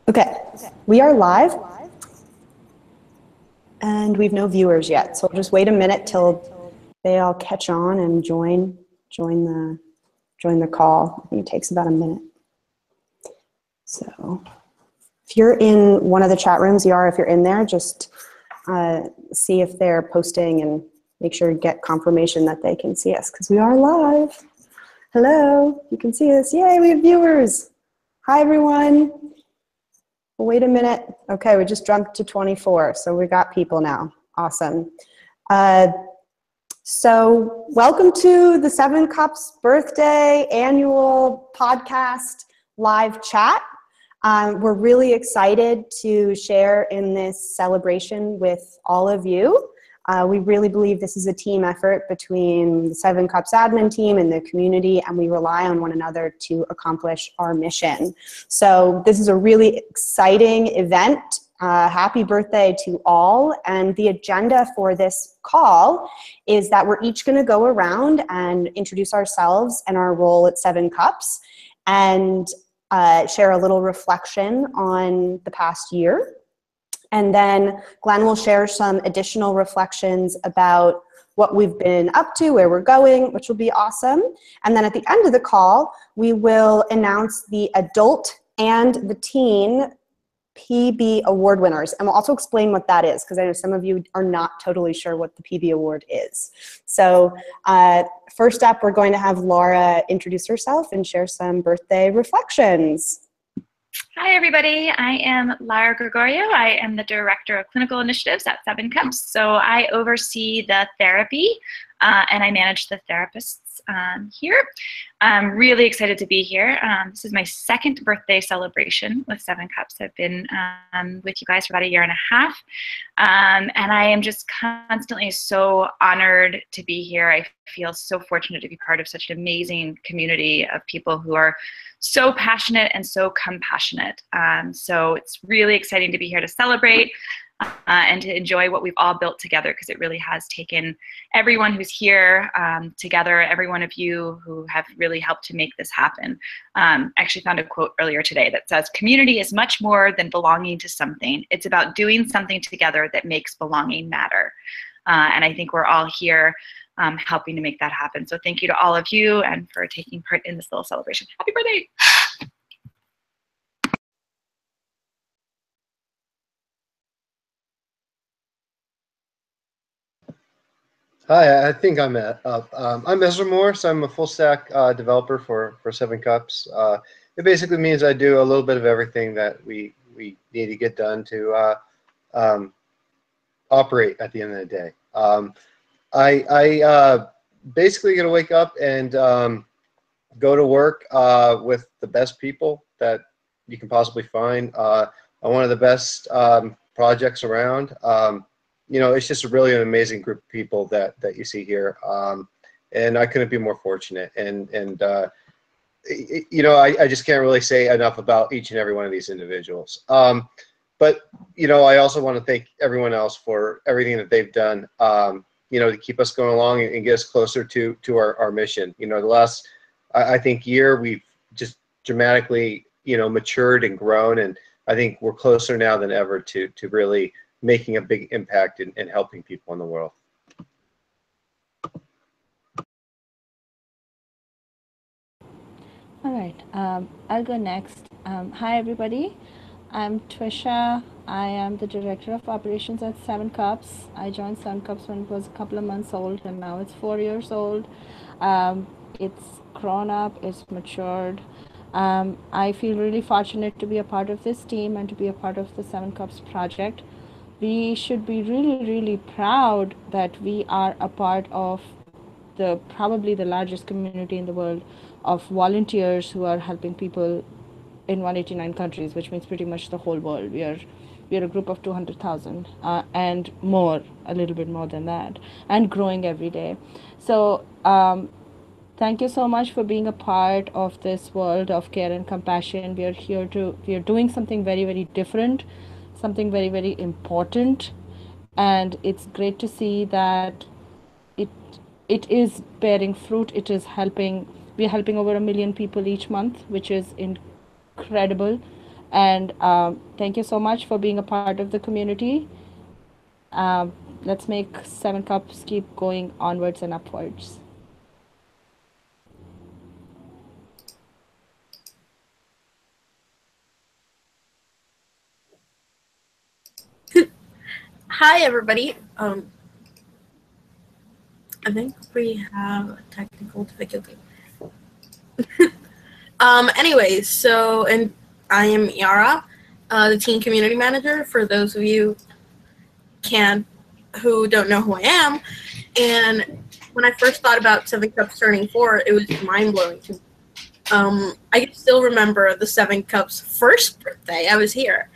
Okay, we are live and we've no viewers yet, so we'll just wait a minute till they all catch on and join the call. I think it takes about a minute. So if you're in one of the chat rooms, if you're in there, just see if they're posting and make sure to get confirmation that they can see us because we are live. Hello, you can see us. Yay, we have viewers. Hi, everyone. Wait a minute. Okay, we just jumped to 24, so we got people now. Awesome. So welcome to the Seven Cups birthday annual podcast live chat. We're really excited to share in this celebration with all of you. We really believe this is a team effort between the Seven Cups admin team and the community, and we rely on one another to accomplish our mission. So this is a really exciting event. Happy birthday to all. And the agenda for this call is that we're each going to go around and introduce ourselves and our role at Seven Cups and share a little reflection on the past year. And then Glenn will share some additional reflections about what we've been up to, where we're going, which will be awesome. And then at the end of the call, we will announce the adult and the teen PB award winners. And we'll also explain what that is, because I know some of you are not totally sure what the PB award is. So first up, we're going to have Laura introduce herself and share some birthday reflections. Hi, everybody. I am Lara Gregorio. I am the Director of Clinical Initiatives at Seven Cups. So I oversee the therapy and I manage the therapists here. I'm really excited to be here. This is my second birthday celebration with Seven Cups. I've been with you guys for about a year and a half. And I am just constantly so honored to be here. I feel so fortunate to be part of such an amazing community of people who are so passionate and so compassionate. So it's really exciting to be here to celebrate and to enjoy what we've all built together, because it really has taken everyone who's here together, every one of you who have really helped to make this happen. I actually found a quote earlier today that says, "Community is much more than belonging to something. It's about doing something together that makes belonging matter." And I think we're all here helping to make that happen. So thank you to all of you and for taking part in this little celebration. Happy birthday. Hi, I think I'm up. I'm Ezra Morse. I'm a full stack developer for Seven Cups. It basically means I do a little bit of everything that we need to get done to operate at the end of the day. I basically gonna wake up and go to work with the best people that you can possibly find on one of the best projects around. You know, it's just really an amazing group of people that you see here, and I couldn't be more fortunate. And you know, I just can't really say enough about each and every one of these individuals. But you know, I also want to thank everyone else for everything that they've done. You know, to keep us going along and get us closer to our mission. You know, the last I think year we've just dramatically matured and grown, and I think we're closer now than ever to really making a big impact and helping people in the world. All right, I'll go next. Hi, everybody. I'm Twisha. I am the Director of Operations at Seven Cups. I joined Seven Cups when it was a couple of months old, and now it's 4 years old. It's grown up, it's matured. I feel really fortunate to be a part of this team and to be a part of the Seven Cups project. We should be really, really proud that we are a part of probably the largest community in the world of volunteers who are helping people in 189 countries, which means pretty much the whole world. We are a group of 200,000 and more, a little bit more than that, and growing every day. So thank you so much for being a part of this world of care and compassion. We are doing something very, very different, something very, very important, and it's great to see that it is bearing fruit. It is helping. We're helping over 1 million people each month, which is incredible. And thank you so much for being a part of the community. Let's make Seven Cups keep going onwards and upwards. Hi, everybody. I think we have a technical difficulty. Anyways, and I am Yara, the teen community manager. For those of you who don't know who I am, and when I first thought about Seven Cups turning 4, it was mind blowing to me. I can still remember the Seven Cups' first birthday. I was here,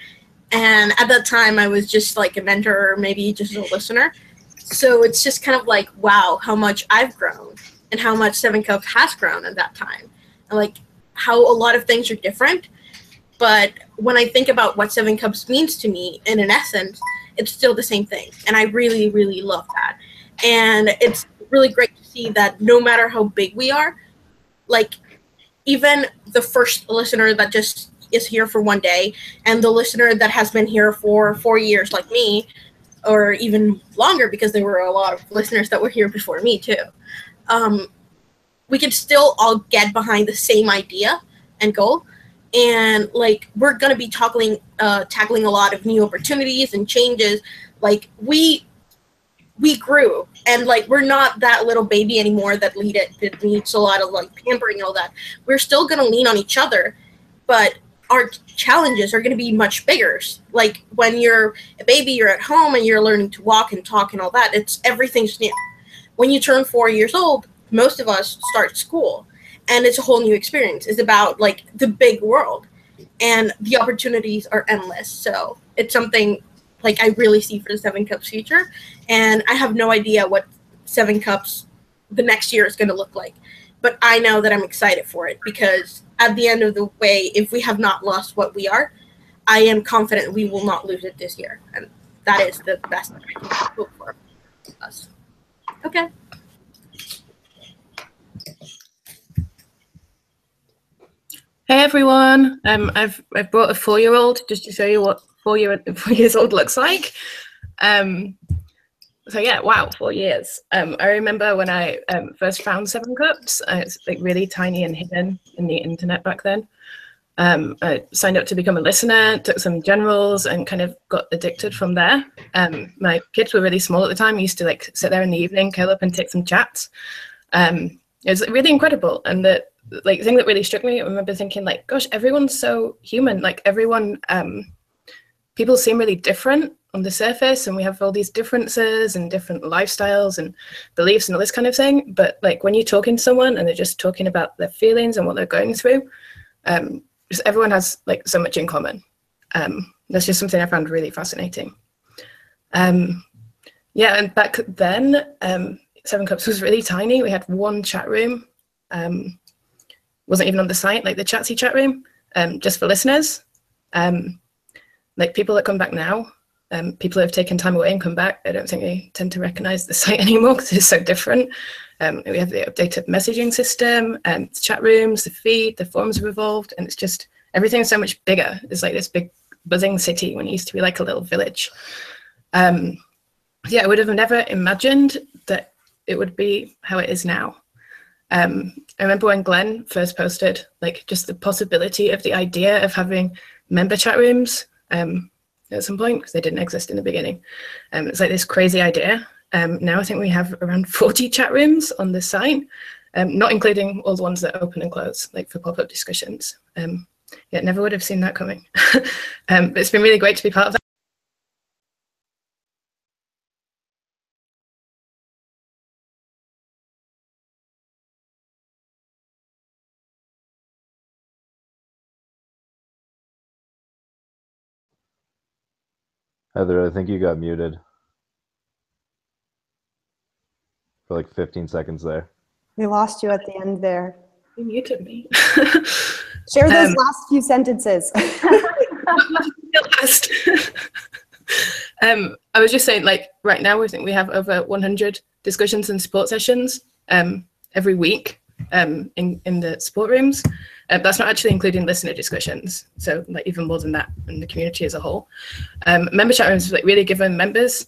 and at that time, I was just like a mentor, or maybe just a listener. So it's just kind of like, wow, how much I've grown and how much Seven Cups has grown at that time. And like how a lot of things are different. But when I think about what Seven Cups means to me, in an essence, it's still the same thing. And I really, really love that. And it's really great to see that no matter how big we are, like even the first listener that just is here for one day and the listener that has been here for 4 years like me, or even longer because there were a lot of listeners that were here before me too. We could still all get behind the same idea and goal. And like we're gonna be tackling a lot of new opportunities and changes. Like we grew, and like we're not that little baby anymore that needs a lot of like pampering and all that. We're still gonna lean on each other, but our challenges are going to be much bigger. Like when you're a baby, you're at home and you're learning to walk and talk and all that. Everything's new. When you turn 4 years old, most of us start school, and it's a whole new experience. It's about like the big world, and the opportunities are endless. So it's something like I really see for the Seven Cups future, and I have no idea what Seven Cups the next year is going to look like. But I know that I'm excited for it because at the end of the way, if we have not lost what we are, I am confident we will not lose it this year. And that is the best that I can hope for us. Okay. Hey everyone, I've brought a 4-year-old just to show you what 4 years old looks like. So yeah, wow, 4 years. I remember when I first found Seven Cups. It's like really tiny and hidden in the internet back then. I signed up to become a listener, took some generals, and kind of got addicted from there. My kids were really small at the time. I used to like sit there in the evening, curl up, and take some chats. It was really incredible, and the thing that really struck me, I remember thinking like, gosh, everyone's so human. Like everyone, people seem really different on the surface, and we have all these differences and different lifestyles and beliefs and all this kind of thing. But like when you're talking to someone and they're just talking about their feelings and what they're going through, just everyone has like so much in common. That's just something I found really fascinating. Yeah, and back then, Seven Cups was really tiny. We had one chat room. Wasn't even on the site, like the Chatsy chat room, just for listeners. Like people that come back now, people that have taken time away and come back, I don't think they tend to recognize the site anymore because it's so different. We have the updated messaging system, chat rooms, the feed, the forums have evolved, and it's just, everything's so much bigger. It's like this big buzzing city when it used to be like a little village. Yeah, I would have never imagined that it would be how it is now. I remember when Glenn first posted, like just the possibility of the idea of having member chat rooms at some point, because they didn't exist in the beginning. It's like this crazy idea. Now I think we have around 40 chat rooms on the site, not including all the ones that open and close, like for pop-up discussions. Yeah, never would have seen that coming. But it's been really great to be part of that. Heather, I think you got muted for like 15 seconds there. We lost you at the end there. You muted me. Share those last few sentences. I was just saying, like, right now, I think we have over 100 discussions and support sessions every week. in the support rooms. That's not actually including listener discussions, so like even more than that in the community as a whole. Member chat rooms like really giving members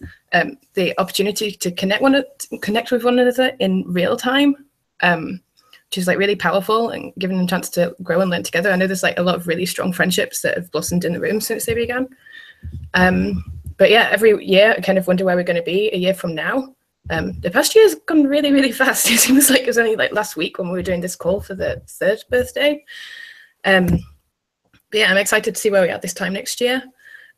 the opportunity to connect with one another in real time, which is like really powerful and giving them a chance to grow and learn together. I know there's like a lot of really strong friendships that have blossomed in the room since they began. But yeah, every year I kind of wonder where we're going to be a year from now. The past year has gone really, really fast. It seems like it was only like last week when we were doing this call for the 3rd birthday. But yeah, I'm excited to see where we are this time next year.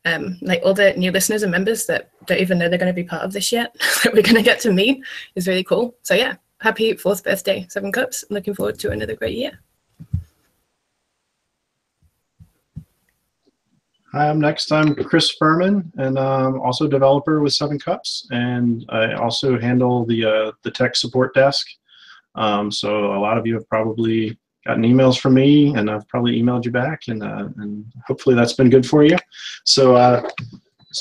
Like all the new listeners and members that don't even know they're going to be part of this yet, that we're going to get to meet is really cool. So yeah, happy 4th birthday, 7 Cups. Looking forward to another great year. Hi, I'm next. I'm Chris Furman, and I'm also a developer with 7 Cups, and I also handle the tech support desk. So a lot of you have probably gotten emails from me, and I've probably emailed you back, and hopefully that's been good for you. So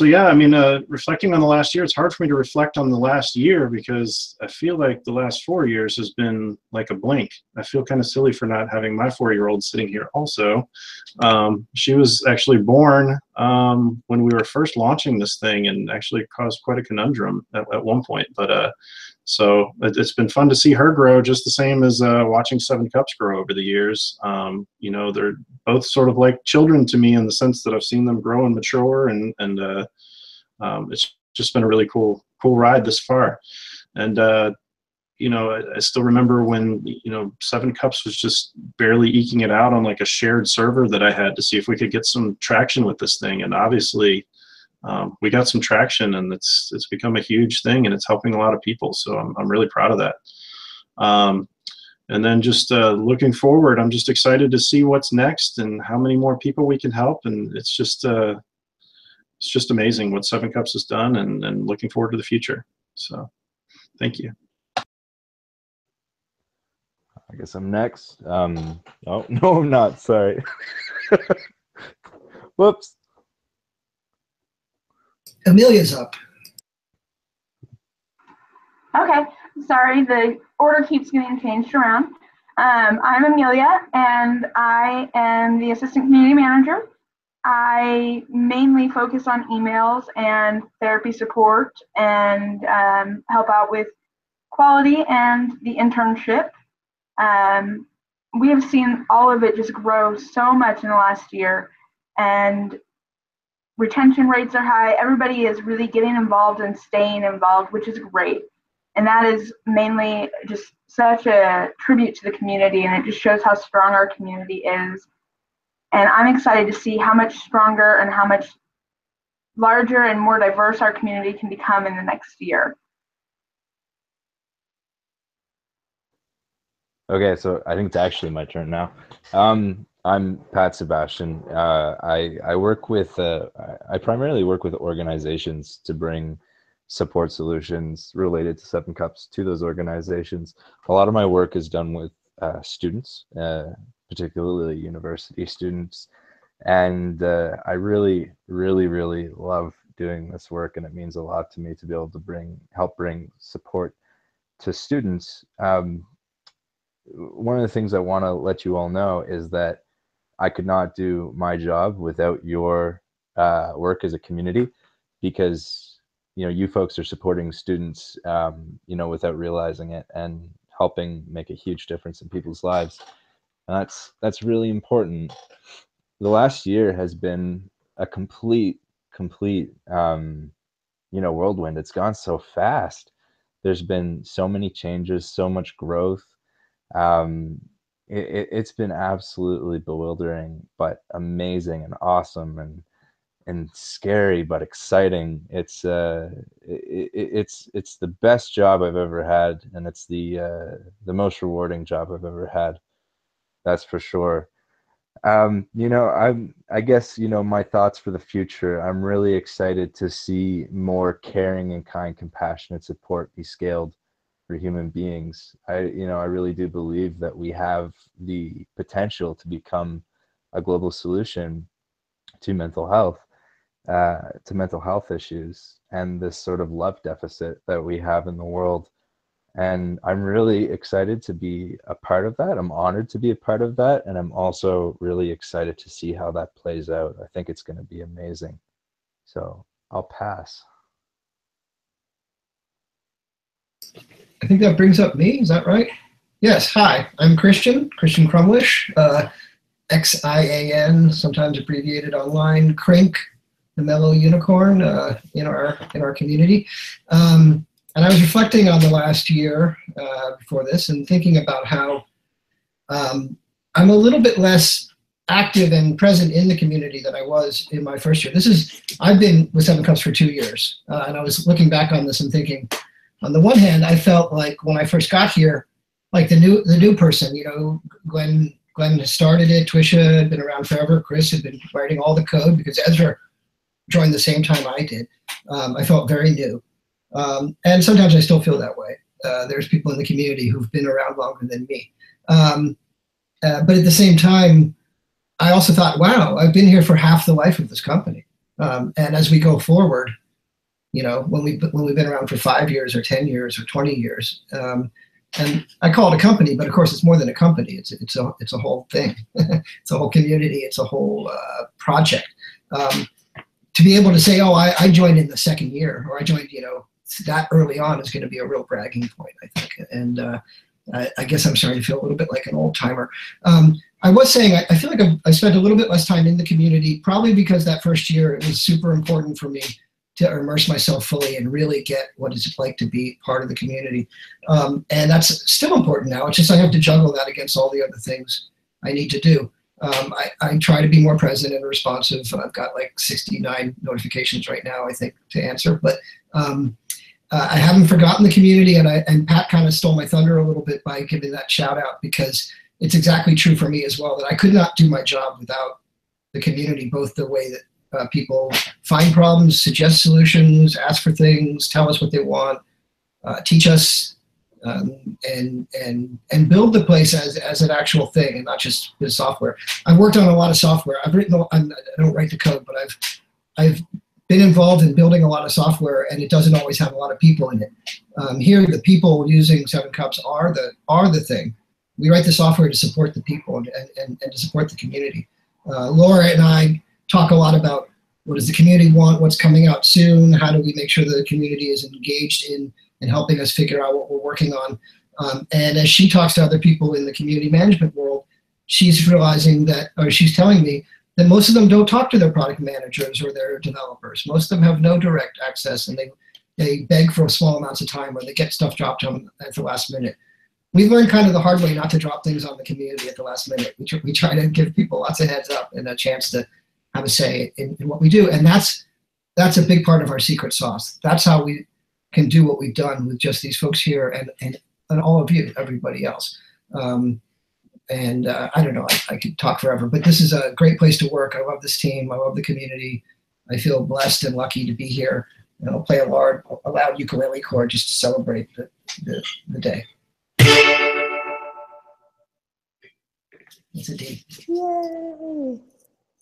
yeah, I mean, reflecting on the last year, it's hard for me to reflect on the last year because I feel like the last 4 years has been like a blink. I feel kind of silly for not having my 4-year-old sitting here also. She was actually born when we were first launching this thing and actually caused quite a conundrum at one point. But so it's been fun to see her grow just the same as watching 7 Cups grow over the years. You know, they're both sort of like children to me in the sense that I've seen them grow and mature, and it's just been a really cool ride this far. And you know, I still remember when, you know, 7 Cups was just barely eking it out on like a shared server that I had to see if we could get some traction with this thing. And obviously we got some traction, and it's become a huge thing, and it's helping a lot of people. So I'm really proud of that. And then just looking forward, I'm just excited to see what's next and how many more people we can help. And it's just amazing what 7 Cups has done, and looking forward to the future. So thank you. I guess I'm next. Oh, no, I'm not. Sorry. Whoops. Amelia's up. Okay, sorry, the order keeps getting changed around. I'm Amelia, and I am the assistant community manager. I mainly focus on emails and therapy support, and help out with quality and the internship. We have seen all of it just grow so much in the last year, and retention rates are high. Everybody is really getting involved and staying involved, which is great. And that is mainly just such a tribute to the community, and it just shows how strong our community is. And I'm excited to see how much stronger and how much larger and more diverse our community can become in the next year. Okay, so I think it's actually my turn now. I'm Pat Sebastian. I work with, I primarily work with organizations to bring support solutions related to 7 Cups to those organizations. A lot of my work is done with students, particularly university students. And I really, really, really love doing this work, and it means a lot to me to be able to help bring support to students. One of the things I want to let you all know is that I could not do my job without your work as a community, because you folks are supporting students without realizing it, and helping make a huge difference in people's lives. And that's really important. The last year has been a complete whirlwind. It's gone so fast. There's been so many changes, so much growth. It's been absolutely bewildering, but amazing and awesome, and scary but exciting. It's the best job I've ever had, and it's the most rewarding job I've ever had. That's for sure. I guess my thoughts for the future. I'm really excited to see more caring and kind, compassionate support be scaled for human beings. I really do believe that we have the potential to become a global solution to mental health issues, and this sort of love deficit that we have in the world. And I'm really excited to be a part of that. I'm honored to be a part of that. And I'm also really excited to see how that plays out. I think it's going to be amazing. So I'll pass. I think that brings up me. Is that right? Yes. Hi, I'm Christian Crumlish, XIAN, sometimes abbreviated online, Crink, the mellow unicorn in our community. And I was reflecting on the last year before this and thinking about how I'm a little bit less active and present in the community than I was in my first year. I've been with 7 Cups for 2 years, and I was looking back on this and thinking, on the one hand, I felt like when I first got here, like the new person, Glenn had started it, Twisha had been around forever, Chris had been writing all the code because Ezra joined the same time I did. I felt very new. And sometimes I still feel that way. There's people in the community who've been around longer than me. But at the same time, I also thought, wow, I've been here for half the life of this company. And as we go forward, when we've been around for 5 years or 10 years or 20 years, and I call it a company, but of course it's more than a company. It's a whole thing. It's a whole community. It's a whole project. To be able to say, oh, I joined in the second year, or I joined, that early on is going to be a real bragging point, I think. And I guess I'm starting to feel a little bit like an old timer. I was saying, I feel like I spent a little bit less time in the community, probably because that first year it was super important for me to immerse myself fully and really get what it's like to be part of the community. And that's still important now. It's just I have to juggle that against all the other things I need to do. I try to be more present and responsive. I've got like 69 notifications right now, I think, to answer. But I haven't forgotten the community, and Pat kind of stole my thunder a little bit by giving that shout out, because it's exactly true for me as well, that I could not do my job without the community, both the way that people find problems, suggest solutions, ask for things, tell us what they want, teach us, and build the place as an actual thing and not just the software. I've worked on a lot of software. I don't write the code, but I've been involved in building a lot of software, and it doesn't always have a lot of people in it. Here, the people using 7 Cups are the thing. We write the software to support the people and to support the community. Laura and I talk a lot about what does the community want, what's coming out soon, how do we make sure the community is engaged in helping us figure out what we're working on. And as she talks to other people in the community management world, she's realizing that, or she's telling me, that most of them don't talk to their product managers or their developers. Most of them have no direct access, and they beg for small amounts of time, or they get stuff dropped to them at the last minute. We've learned kind of the hard way not to drop things on the community at the last minute. We try to give people lots of heads up and a chance to have a say in what we do. And that's a big part of our secret sauce. That's how we can do what we've done with just these folks here and all of you, everybody else. I don't know, I could talk forever, but this is a great place to work. I love this team. I love the community. I feel blessed and lucky to be here. And I'll play a loud ukulele chord just to celebrate the day. It's a D. Yay.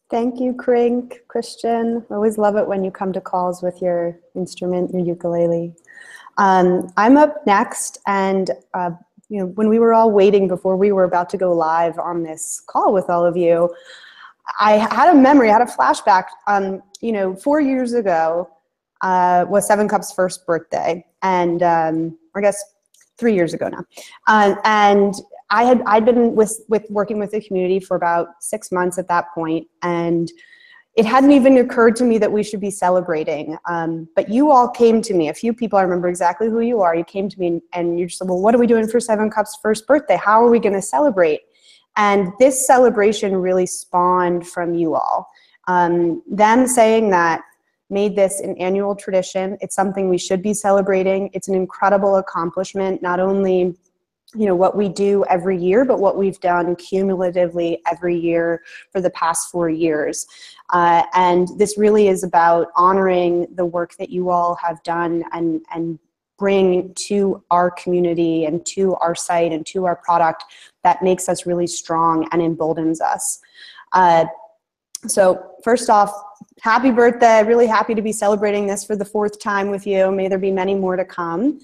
Thank you, Christian. I always love it when you come to calls with your instrument, your ukulele. I'm up next, and when we were all waiting before we were about to go live on this call with all of you, I had a memory, I had a flashback. 4 years ago was 7 Cups' first birthday, and I guess 3 years ago now. And I'd been working with the community for about 6 months at that point, and it hadn't even occurred to me that we should be celebrating. But you all came to me, a few people, I remember exactly who you are. You came to me and you just said, well, what are we doing for 7 Cups' first birthday? How are we going to celebrate? And this celebration really spawned from you all. Them saying that made this an annual tradition. It's something we should be celebrating. It's an incredible accomplishment, not only what we do every year, but what we've done cumulatively every year for the past 4 years. And this really is about honoring the work that you all have done and bring to our community and to our site and to our product that makes us really strong and emboldens us. So first off, happy birthday. Really happy to be celebrating this for the 4th time with you. May there be many more to come.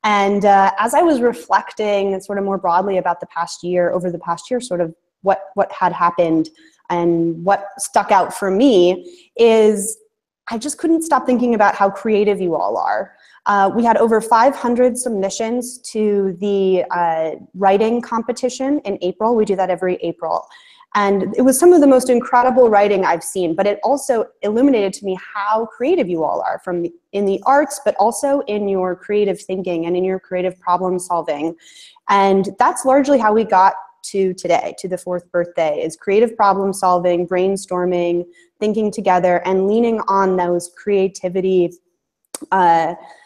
And as I was reflecting sort of more broadly about the past year, over the past year, sort of what had happened and what stuck out for me is I just couldn't stop thinking about how creative you all are. We had over 500 submissions to the writing competition in April. We do that every April. And it was some of the most incredible writing I've seen, but it also illuminated to me how creative you all are in the arts, but also in your creative thinking and in your creative problem solving. And that's largely how we got to today, to the 4th birthday, is creative problem solving, brainstorming, thinking together, and leaning on those creativity,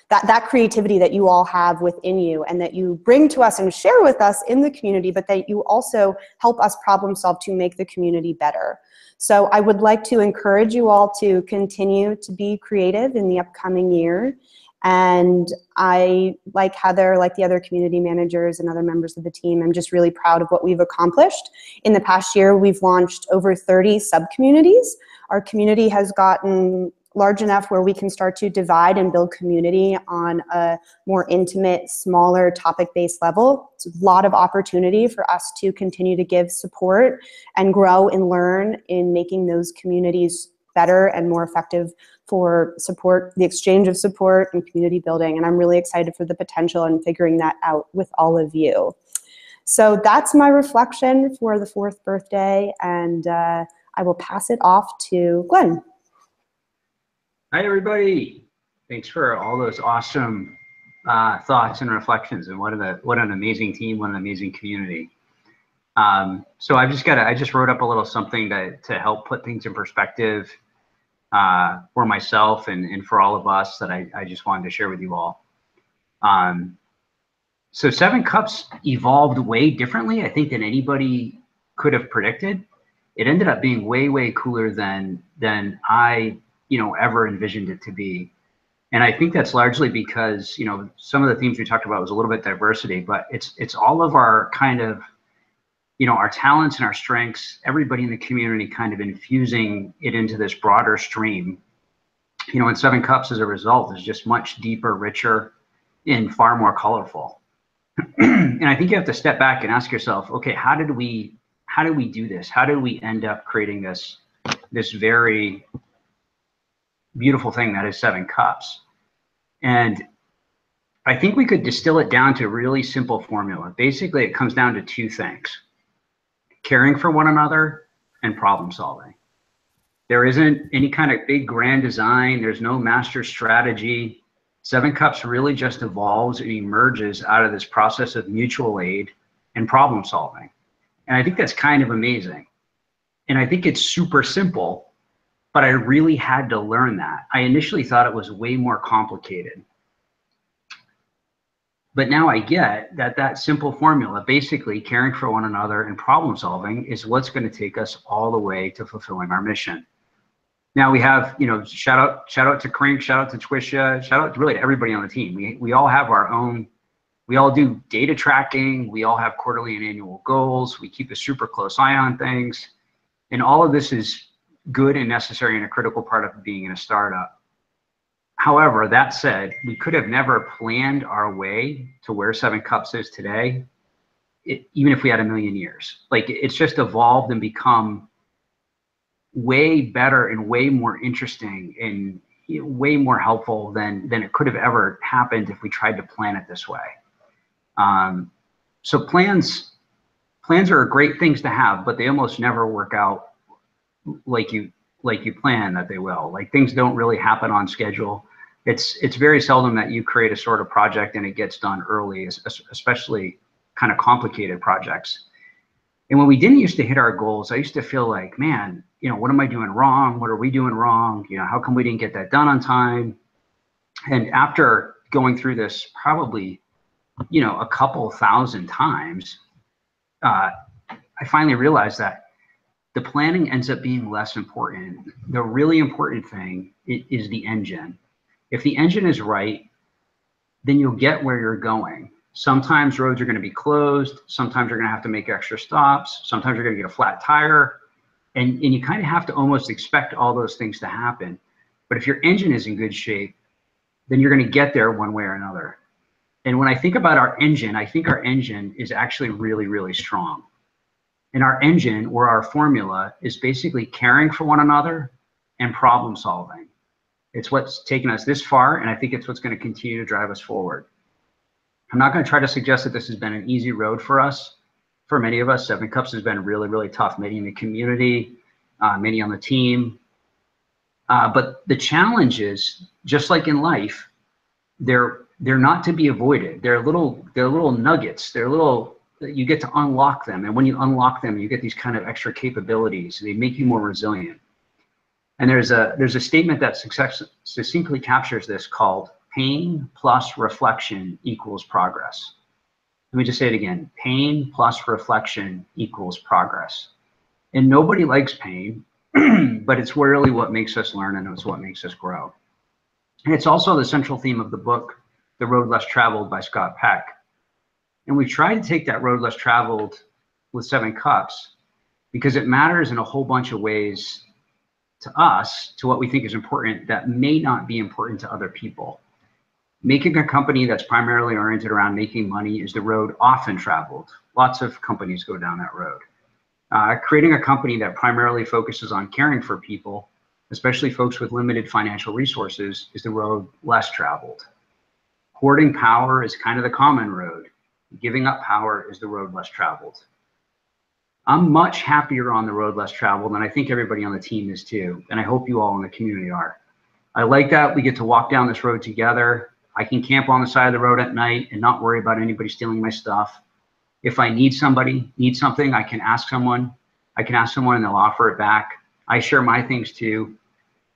that creativity that you all have within you and that you bring to us and share with us in the community, but that you also help us problem solve to make the community better. So I would like to encourage you all to continue to be creative in the upcoming year. And I, like Heather, like the other community managers and other members of the team, I'm just really proud of what we've accomplished. In the past year, we've launched over 30 sub-communities. Our community has gotten large enough where we can start to divide and build community on a more intimate, smaller topic-based level. It's a lot of opportunity for us to continue to give support and grow and learn in making those communities better and more effective for support, the exchange of support and community building. And I'm really excited for the potential in figuring that out with all of you. So that's my reflection for the 4th birthday, and I will pass it off to Glenn. Hi, everybody. Thanks for all those awesome thoughts and reflections, and what an amazing team, what an amazing community. So I just wrote up a little something to help put things in perspective for myself and for all of us that I just wanted to share with you all. So 7 Cups evolved way differently, I think, than anybody could have predicted. It ended up being way, way cooler than I ever envisioned it to be. And I think that's largely because, some of the themes we talked about was a little bit diversity, but it's all of our kind of, our talents and our strengths, everybody in the community kind of infusing it into this broader stream. And 7 Cups as a result is just much deeper, richer, and far more colorful. And I think you have to step back and ask yourself, okay, how did we do this? How did we end up creating this very beautiful thing that is 7 Cups? And I think we could distill it down to a really simple formula. Basically, it comes down to 2 things: caring for one another and problem solving. There isn't any kind of big grand design. There's no master strategy. 7 Cups really just evolves and emerges out of this process of mutual aid and problem solving. And I think that's kind of amazing. And I think it's super simple, but I really had to learn that. I initially thought it was way more complicated. But now I get that simple formula, basically caring for one another and problem solving, is what's going to take us all the way to fulfilling our mission. Now we have, shout out to Crink, shout out to Twisha, shout out really to everybody on the team. We all have our own, we all do data tracking, we all have quarterly and annual goals, we keep a super close eye on things. And all of this is good and necessary and a critical part of being in a startup. However, that said, we could have never planned our way to where 7 Cups is today, even if we had 1,000,000 years. Like, it's just evolved and become way better and way more interesting and way more helpful than it could have ever happened if we tried to plan it this way. So plans are great things to have, but they almost never work out like you plan that they will. Like, things don't really happen on schedule. It's very seldom that you create a sort of project and it gets done early, especially kind of complicated projects. And when we didn't used to hit our goals, I used to feel like, man, what am I doing wrong? What are we doing wrong? How come we didn't get that done on time? And after going through this probably, a couple thousand times, I finally realized that the planning ends up being less important. The really important thing is the engine. If the engine is right, then you'll get where you're going. Sometimes roads are going to be closed. Sometimes you're going to have to make extra stops. Sometimes you're going to get a flat tire. And you kind of have to almost expect all those things to happen. But if your engine is in good shape, then you're going to get there one way or another. And when I think about our engine, I think our engine is actually really, really strong. And our engine, or our formula, is basically caring for one another and problem solving. It's what's taken us this far, and I think it's what's going to continue to drive us forward. I'm not going to try to suggest that this has been an easy road for us. For many of us, 7 Cups has been really, really tough. Many in the community, many on the team. But the challenges, just like in life, they're not to be avoided. They're little nuggets. They're little, you get to unlock them. And when you unlock them, you get these kind of extra capabilities. They make you more resilient. And there's a statement that succinctly captures this called pain plus reflection equals progress. Let me just say it again. Pain plus reflection equals progress. And nobody likes pain, but it's really what makes us learn, and it's what makes us grow. And it's also the central theme of the book, The Road Less Traveled by Scott Peck. And we try to take that road less traveled with 7 Cups because it matters in a whole bunch of ways to us, to what we think is important that may not be important to other people. Making a company that's primarily oriented around making money is the road often traveled. Lots of companies go down that road. Creating a company that primarily focuses on caring for people, especially folks with limited financial resources, is the road less traveled. Hoarding power is kind of the common road. Giving up power is the road less traveled. I'm much happier on the road less traveled, and I think everybody on the team is too, and I hope you all in the community are. I like that we get to walk down this road together. I can camp on the side of the road at night and not worry about anybody stealing my stuff. If I need something, I can ask someone. And they'll offer it back. I share my things too.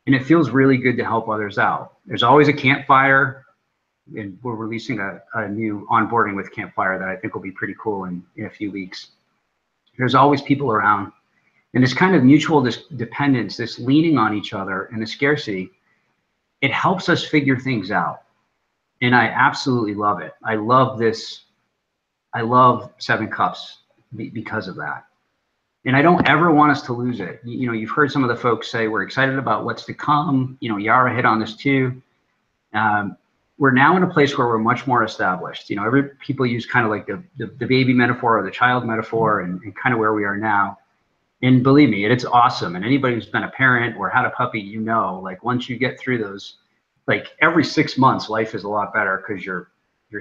And it feels really good to help others out. There's always a campfire, and we're releasing a new onboarding with Campfire that I think will be pretty cool in a few weeks. There's always people around. And this kind of mutual dependence, this leaning on each other and the scarcity, it helps us figure things out. And I absolutely love it. I love this. I love 7 Cups because of that. And I don't ever want us to lose it. You know, you've heard some of the folks say we're excited about what's to come. You know, Yara hit on this too. We're now in a place where we're much more established. You know, people use kind of like the baby metaphor or the child metaphor and kind of where we are now. And believe me, it's awesome. And anybody who's been a parent or had a puppy, you know, like once you get through those, like every 6 months, life is a lot better because you're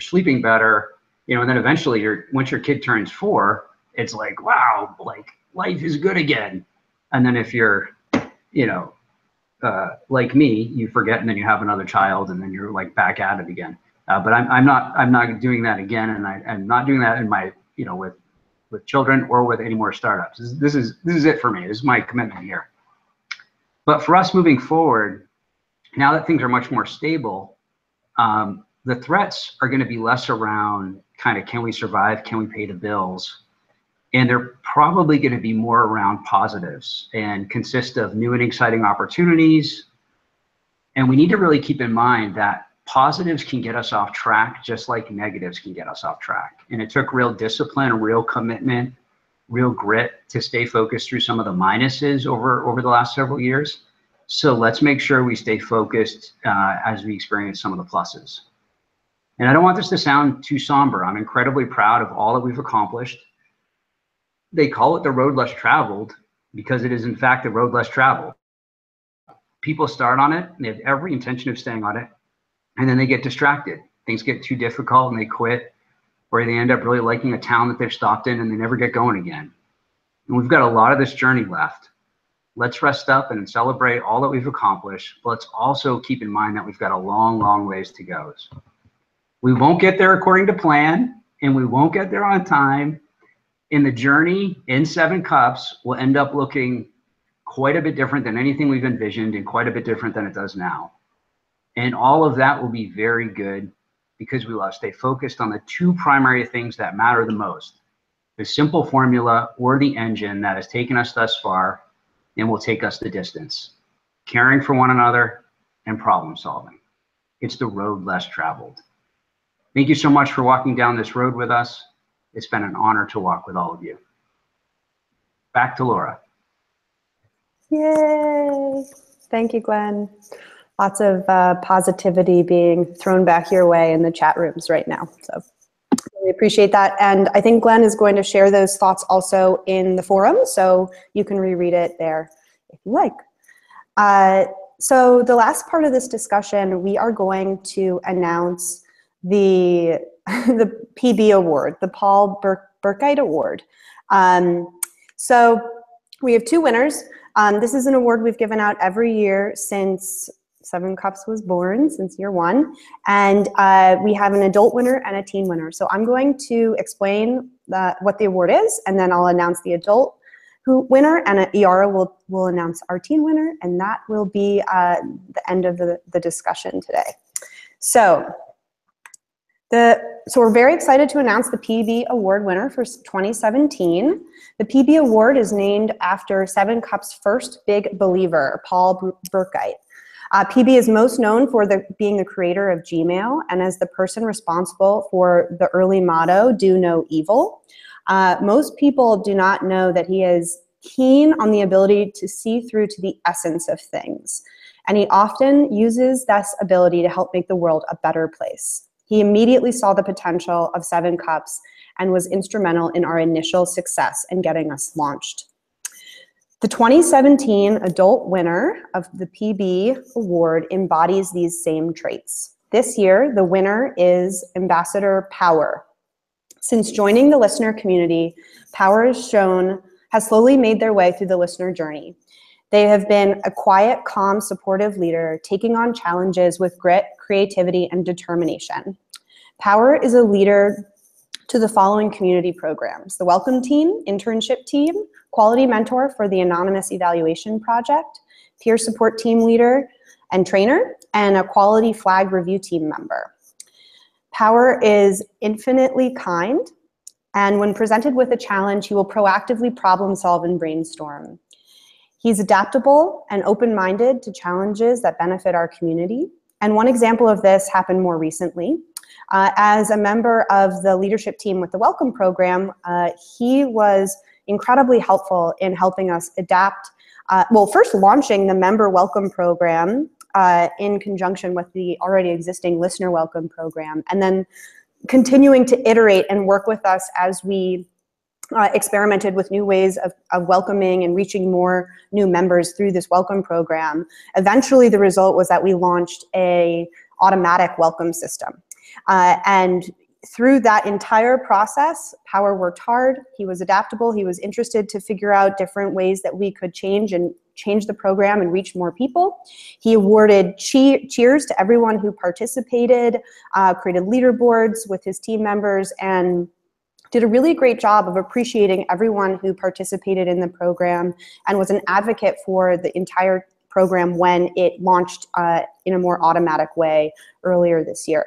sleeping better, you know, and then eventually once your kid turns 4, it's like, wow, like life is good again. And then if you're, you know, like me, you forget and then you have another child and then you're like back at it again. But I'm not doing that again. And I'm not doing that in my, you know, with children or with any more startups. This is it for me. This is my commitment here. But for us moving forward, now that things are much more stable, the threats are going to be less around kind of, can we survive? Can we pay the bills? And they're probably going to be more around positives and consist of new and exciting opportunities. And we need to really keep in mind that positives can get us off track just like negatives can get us off track. And it took real discipline, real commitment, real grit to stay focused through some of the minuses over the last several years. So let's make sure we stay focused as we experience some of the pluses. And I don't want this to sound too somber. I'm incredibly proud of all that we've accomplished. They call it the road less traveled because it is in fact the road less traveled. People start on it, and they have every intention of staying on it, and then they get distracted. Things get too difficult and they quit, or they end up really liking a town that they've stopped in and they never get going again. And we've got a lot of this journey left. Let's rest up and celebrate all that we've accomplished. But let's also keep in mind that we've got a long, long ways to go. We won't get there according to plan, and we won't get there on time. And the journey in 7 Cups will end up looking quite a bit different than anything we've envisioned and quite a bit different than it does now. And all of that will be very good because we will stay focused on the 2 primary things that matter the most: the simple formula or the engine that has taken us thus far and will take us the distance: caring for one another and problem solving. It's the road less traveled. Thank you so much for walking down this road with us. It's been an honor to walk with all of you. Back to Laura. Yay! Thank you, Glenn. Lots of positivity being thrown back your way in the chat rooms right now. So we appreciate that. And I think Glenn is going to share those thoughts also in the forum, so you can reread it there if you like. So the last part of this discussion, we are going to announce the PB Award, the Paul Burkite Award. So we have two winners. This is an award we've given out every year since 7 Cups was born, since year 1. And we have an adult winner and a teen winner. So I'm going to explain what the award is, and then I'll announce the adult winner, and Iara will announce our teen winner, and that will be the end of the discussion today. So we're very excited to announce the PB Award winner for 2017. The PB Award is named after 7 Cups' first big believer, Paul Burkite. PB is most known for being the creator of Gmail and as the person responsible for the early motto, "Do no evil." Most people do not know that he is keen on the ability to see through to the essence of things, and he often uses this ability to help make the world a better place. He immediately saw the potential of 7 Cups and was instrumental in our initial success in getting us launched. The 2017 adult winner of the PB Award embodies these same traits. This year, the winner is Ambassador Power. Since joining the listener community, Power has slowly made their way through the listener journey. They have been a quiet, calm, supportive leader, taking on challenges with grit, creativity, and determination. Power is a leader to the following community programs: the Welcome Team, Internship Team, Quality Mentor for the Anonymous Evaluation Project, Peer Support Team Leader and Trainer, and a Quality Flag Review Team member. Power is infinitely kind, and when presented with a challenge, he will proactively problem solve and brainstorm. He's adaptable and open-minded to challenges that benefit our community. And one example of this happened more recently. As a member of the leadership team with the Welcome program, he was incredibly helpful in helping us adapt, first launching the member Welcome program in conjunction with the already existing listener Welcome program, and then continuing to iterate and work with us as we experimented with new ways of welcoming and reaching more new members through this Welcome program. Eventually, the result was that we launched an automatic welcome system. And through that entire process, Power worked hard. He was adaptable. He was interested to figure out different ways that we could change the program and reach more people. He awarded cheers to everyone who participated, created leaderboards with his team members, and did a really great job of appreciating everyone who participated in the program, and was an advocate for the entire program when it launched in a more automatic way earlier this year.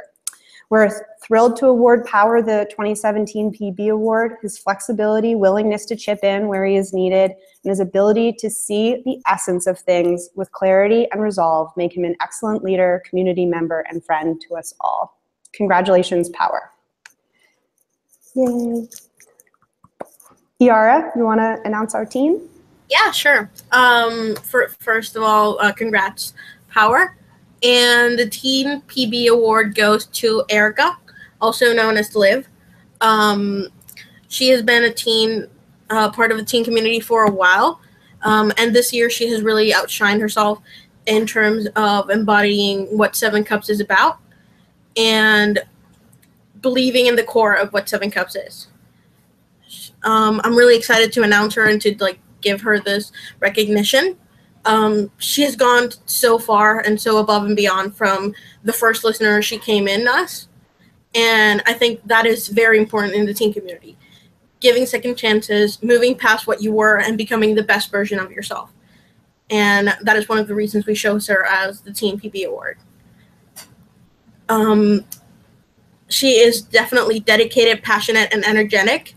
We're thrilled to award Power the 2017 PB Award. His flexibility, willingness to chip in where he is needed, and his ability to see the essence of things with clarity and resolve make him an excellent leader, community member, and friend to us all. Congratulations, Power. Yay. Iara, you want to announce our team? Yeah, sure. First of all, congrats, Power. And the Teen PB Award goes to Erica, also known as Liv. She has been part of the teen community for a while. And this year she has really outshined herself in terms of embodying what 7 Cups is about and believing in the core of what 7 Cups is. I'm really excited to announce her and to give her this recognition. She has gone so far and so above and beyond from the first listener she came in us. And I think that is very important in the teen community. Giving second chances, moving past what you were, and becoming the best version of yourself. And that is one of the reasons we chose her as the Teen PB Award. She is definitely dedicated, passionate, and energetic.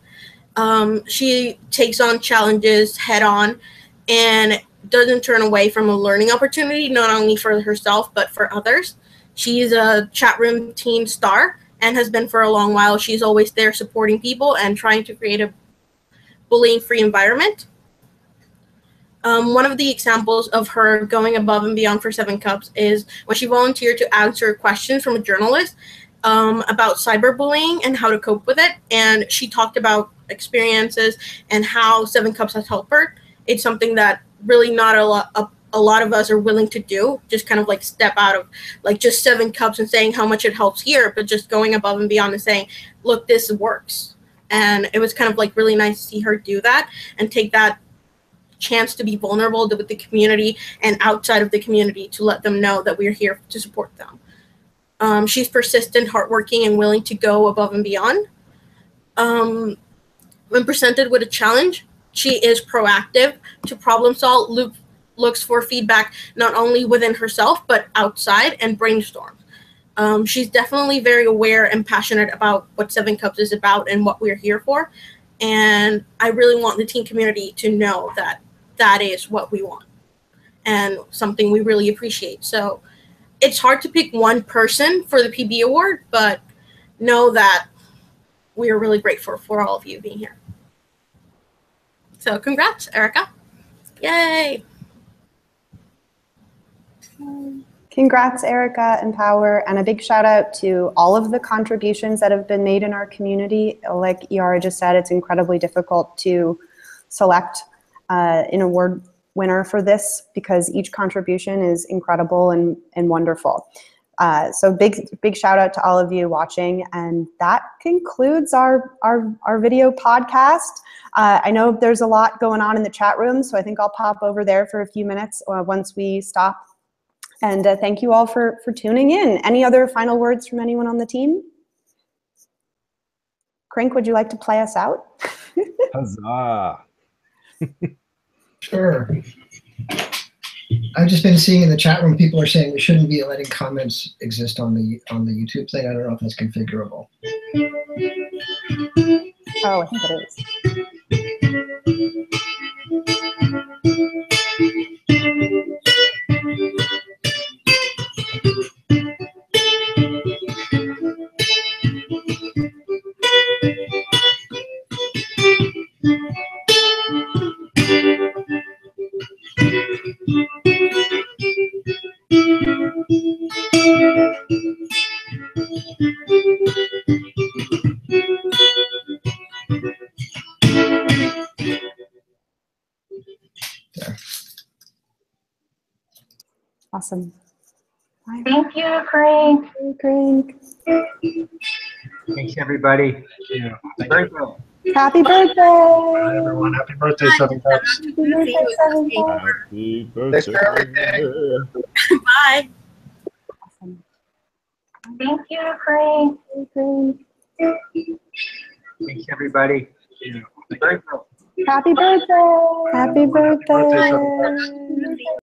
She takes on challenges head on and doesn't turn away from a learning opportunity, not only for herself, but for others. She's a chat room teen star and has been for a long while. She's always there supporting people and trying to create a bullying-free environment. One of the examples of her going above and beyond for 7 Cups is when she volunteered to answer questions from a journalist about cyberbullying and how to cope with it. And she talked about experiences and how 7 Cups has helped her. It's something that really not a lot of us are willing to do, just kind of like step out of like just 7 Cups and saying how much it helps here, but just going above and beyond and saying, look, this works. And it was kind of like really nice to see her do that and take that chance to be vulnerable with the community and outside of the community to let them know that we're here to support them. She's persistent, hardworking, and willing to go above and beyond. When presented with a challenge, she is proactive to problem solve, looks for feedback not only within herself but outside, and brainstorms. She's definitely very aware and passionate about what 7 Cups is about and what we're here for. And I really want the teen community to know that that is what we want and something we really appreciate. So it's hard to pick one person for the PB award, but know that we are really grateful for all of you being here. So congrats, Erica. Yay. Congrats, Erica and Power, and a big shout out to all of the contributions that have been made in our community. Like Yara just said, it's incredibly difficult to select an award winner for this because each contribution is incredible and wonderful. So big shout out to all of you watching, and that concludes our video podcast. I know there's a lot going on in the chat room, so I think I'll pop over there for a few minutes once we stop. And thank you all for tuning in. Any other final words from anyone on the team? Crink, would you like to play us out? Huzzah! Sure. I've just been seeing in the chat room people are saying we shouldn't be letting comments exist on the YouTube thing. I don't know if that's configurable. Oh, I think it Awesome. Bye. Thank you, Crink. Crink. Thanks, everybody. Yeah. Very cool. Happy birthday! Hi, everyone. Happy birthday, 7 Cups. Happy birthday, 7 Cups. Happy birthday. Thanks for everything. Bye. Awesome. Thank you, Crink. Thanks, everybody. Yeah. Very cool. Happy birthday! Happy birthday! Happy birthday, 7 Cups.